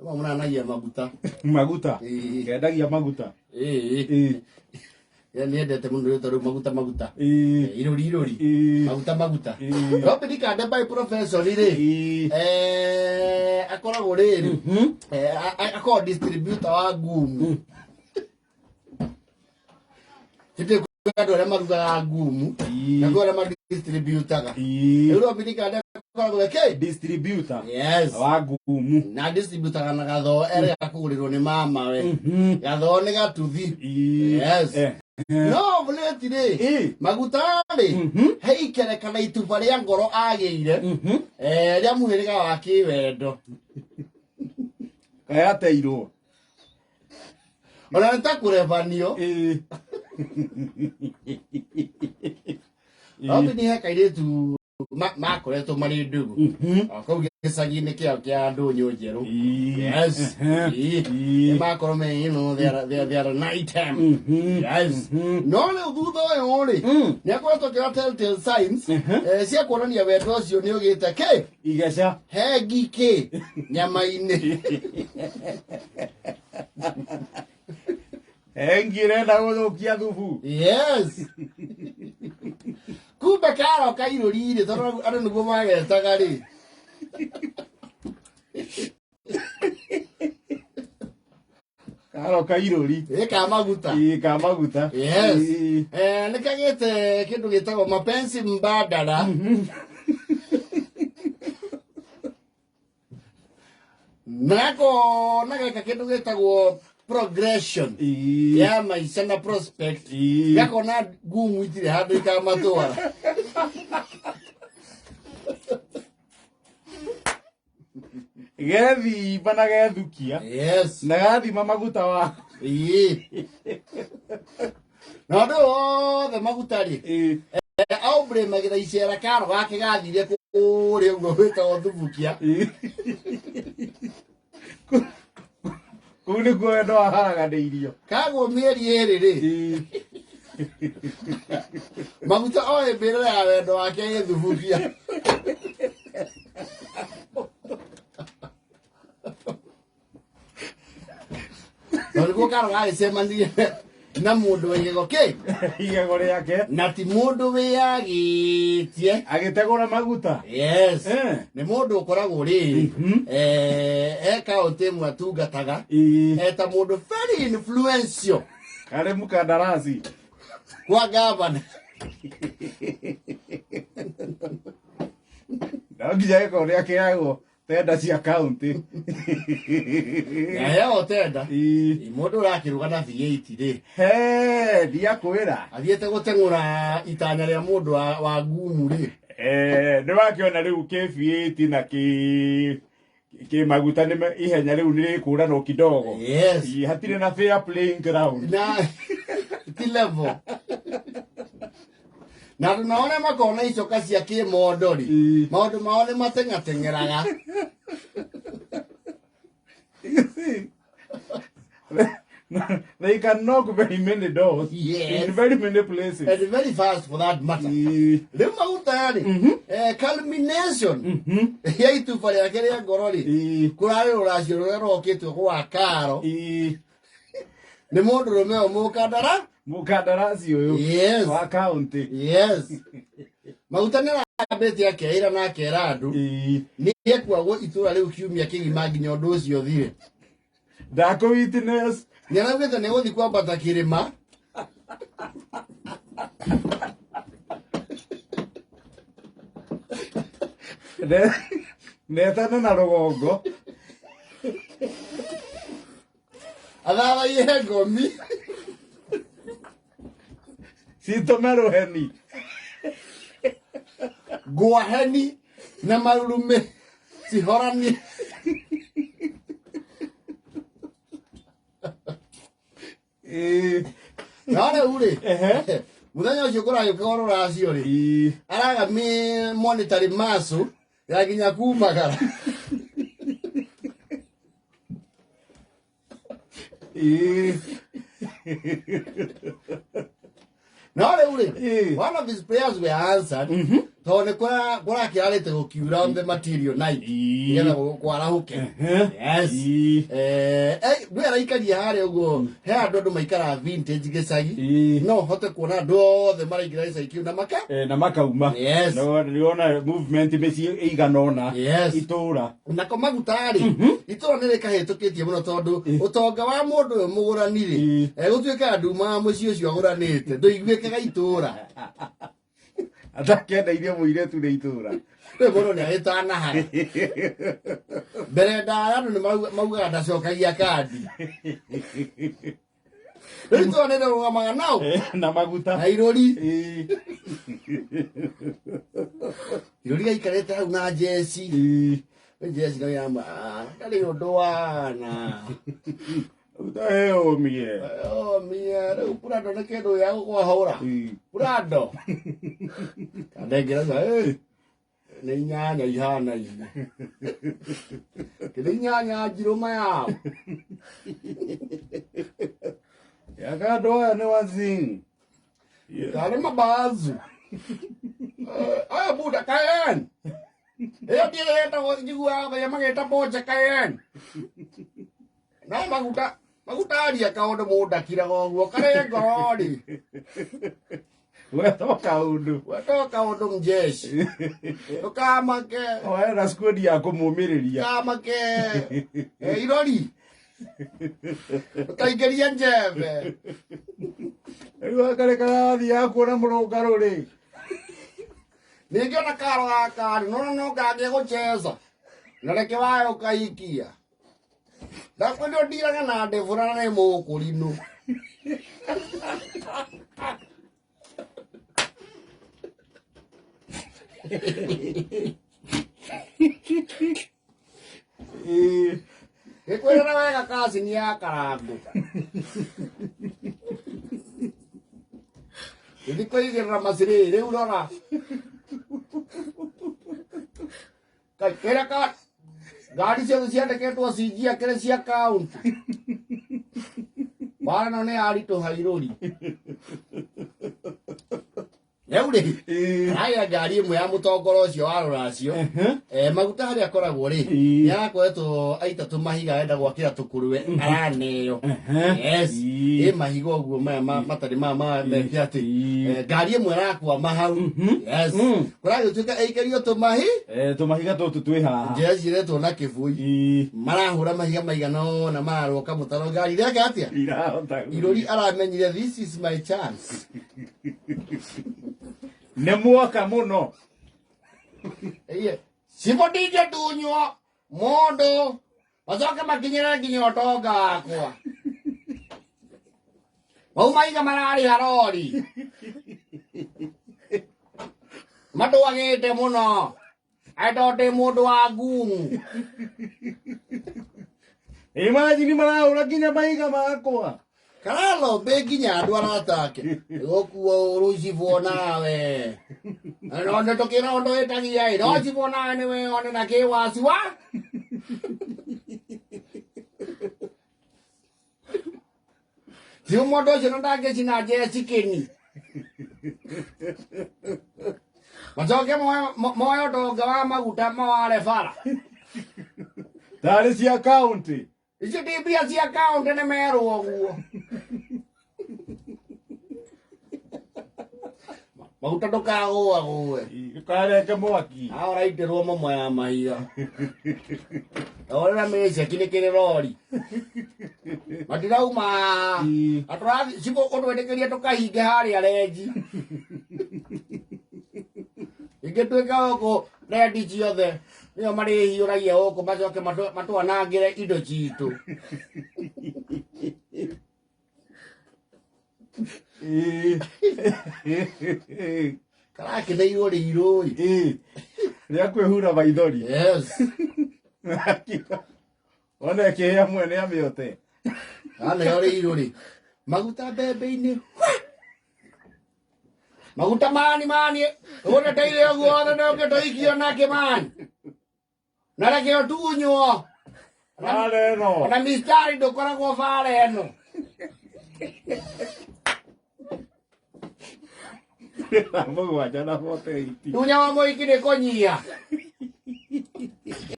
Mwana anagia maguta. Maguta. Kendagia maguta. Ya niendete mundu uyu tondu maguta. Iruri. Maguta. Robin Kande by professor ri. Akoragwo riri. Akoragwo distributor wa ngumu. Tete kwenda ore maruga ngumu. Na kwenda ma distributor. Robin Kande akoragwo ke distributor. Yes. Wa ngumu. Na distributor kana gatho ere akugurirwo ni mama we. Gatho ni gatuthi. Yes. No, vletire. Magutari. Hei kere kana itufa ria ngoro ageire. Ria muhiriga wa kiwendo. Kaya teirwo. Ona ntakurevanio. Obini heka iretu makoretwo mari ndugu. Akau gicagi-ini kia ndunyu njeru. Yes. Makorwo me, you know, they are night time. Yes. No le thutha uyu ri ni akoretwo kira telltale signs cia kuonania wendo ucio ni ugite ke igeca he ngiki nyama-ini. Engirenda guthukia thubu. Yes. Kumbe karo ka Iruri ri tondu andu niguo magetaga ri. Karo ka Iruri. Ka maguta. Ka maguta. Yes. Ni kagete kindu gitagwo mapenzi mbadala. Nako nageka kindu gitagwo progression. Ya maisha na prospect. Yako na ngumu itire handu ikamatwara. Gethi bana gethukia. Yes. Na gathi maguta wa. No the maguta ri. Au bre magira icera karo gake gathire kuri ugo wita othubukia. Kuni kwendo aharaganeirio. Kago mieri eri ri. Maguta oe mbere ya wendo wake githubukia. Olgo karo ga semani na mundu wigego ke igego riake na ti mundu wiagitie agitegura maguta. Yes. Ni mundu ukoragwo ri kaunti mwe atungataga ta mundu very influential kare mukandarasi kwa gavana. Na nginya iko riake yago tenda cia county. Ya tenda. Mundu rakiruga na V8 ri. Dia kwira. Athiete gutengura itanya ria mundu wa ngumu ri. Ni wakiona riu KV8 na ki maguta ni ihenya riu ni rikura no kidogo. Yes. Hatire na fair playing ground. Na ti level. Na tunaona makona icoka cia kimondo ri. Maundu mao ni matengatengeraga. They can knock very many doors. Yes. In very many places. And very fast for that matter. Lema utari. Culmination. Ya itufa ya kere ngoro ri. Kurari ruracio rero kitwe kwa karo. Ni mundu Romeo mukandara. Mukandarasi uyu. Yes. Wa county. Yes. Magutanira abeti yake ira na kera andu. Ni yekwago ituura riu kiumia kigima nginya undu ucio thire. Dako witness. Nyanagwete ni guthi kwambata kirima. Netana na rugongo. Athara ye ngomi. Sito mero heni. Gwa heni na marurume. Sihorani. Nare ure. Muthenya ucio kurayo korora acio ri. Araga mi monetary masu ya ginya kumagara. Nare ure. One of his prayers were answered. Tone kwa kirarite gukiura on the material night. Yena kwara huke. Yes. Ndwera ikari hare ugo. He andu maikara vintage gicagi. No hote kuona ndothe maraingira gicagi na maka. Na makauma. Yes. No niona movement meci iganona. Yes. Ituura. Na komagutari. Ituura nire kahitukitie muno tondu utonga wa mundu uyu muguranire. Gutuika nduma muci ucio aguranite. Nduiguikaga ituura. Atakenda irio muiretu ni ituura. We muno ni agitana hara. Mbere ndara andu ni maugaga ndacokagia kandi. Ituura nire rugamaga nau. Na maguta. Na Iruri. Iruri gaikarite hau na jeci. Jeci no yama. Kali undu wana. Utaheo mie. Oh mie, rĩu Prado nĩ kĩndũ gĩa gũkũhũra. Prado. Kandengera sa nĩ inyanya ihana inya. Kĩrĩ inyanya njirũ maya. Yakando aya nĩ wazing. Kale mabazu. Aya buda kaen. Eo ndienda gũthigua ya mageta bocha kaen. Na magutaria kaundu mundakira goguo kare ngorori. Wetoka undu mjeshi. Tukamake. Oera squad ya kumumiriria. Tukamake. Iruri. Tutaigeria njeve. Ewa kare karathi ya kuona murungaro ri. Ningiona karo gaka no gage gucheza. Na reke wayo kuhikia. Ndakwenda ndiraga na ndevura na mukurinu. Ekwera wega kasi ni akarangu. Ndiko igera masire re urora. Kera ka gari ciandĩkĩtwo cinjia kĩrĩ cia kaunti. Bana no nĩ aritũ Iruri. Rĩu rĩ haya ngari ĩmwe ya mũtongoro ũcio wa rũracio maguta harĩa akoragwo rĩ nĩarakoretwo aita tũmahiga enda gwakĩra tũkũrwe araneo. Yes. Mahiga ũguo maya matarĩ mehia atĩ ngari ĩmwe ĩrakwama hau. Yes. Kũragĩtuĩka ĩikĩrio tũmahiga tũtũ twĩ haha. Njĩciretwo na kĩbui. Marahũra mahiga maigana na mararwo kamũtaro ngari rĩake atĩa. Iruri aramenyire this is my chance. Nemuoka muno. Sibodije tunywa mondo. Mazoke makinyira nginya otonga wakwa. Maumaiga marari harori. Matwagite muno. Aitote mundu wa ngumu. Imagine marahura nginya maiga makwa. Karalo beginya andu aratake. Gokuo rucibo nawe. Ono tokira ondo etagia ino cibo nawe niwe one na kiwasi wa. Sio modo cino ndage cina jesi kini. Macoke moyo tonga wa maguta mawale fara. Tari cia county. Icio ndibia cia county nĩ merwo guo. Maguta ndũkagũagũe. Ndũkareke mwaki. Araitĩrwo mamwe ya mahiga. Orera mĩceki nĩ kĩrĩ rori. Matirauma. Atũrathi cibo ũtwendekĩria tũkahinge harĩa renji. Ingĩtuĩka gũkũ rendi ciothe nĩo marĩhiũragia gũkũ macoke matwanangĩre indo citũ. Karakĩtheirwo rĩ Iruri. Rĩakwĩhura maithori. Yes. Ona ĩkĩhĩa mwene amĩote. Aneo rĩ Iruri. Maguta mbembe-inĩ. Maguta mani. Ũgũteteire guothe ndũngĩtũikio nake mani. Na reke ũtunywo. Bara ĩno. Ona mistari ndũkoragwo bara ĩno. mũgwanja na 48. Tunya wa muhiki ni kunyia.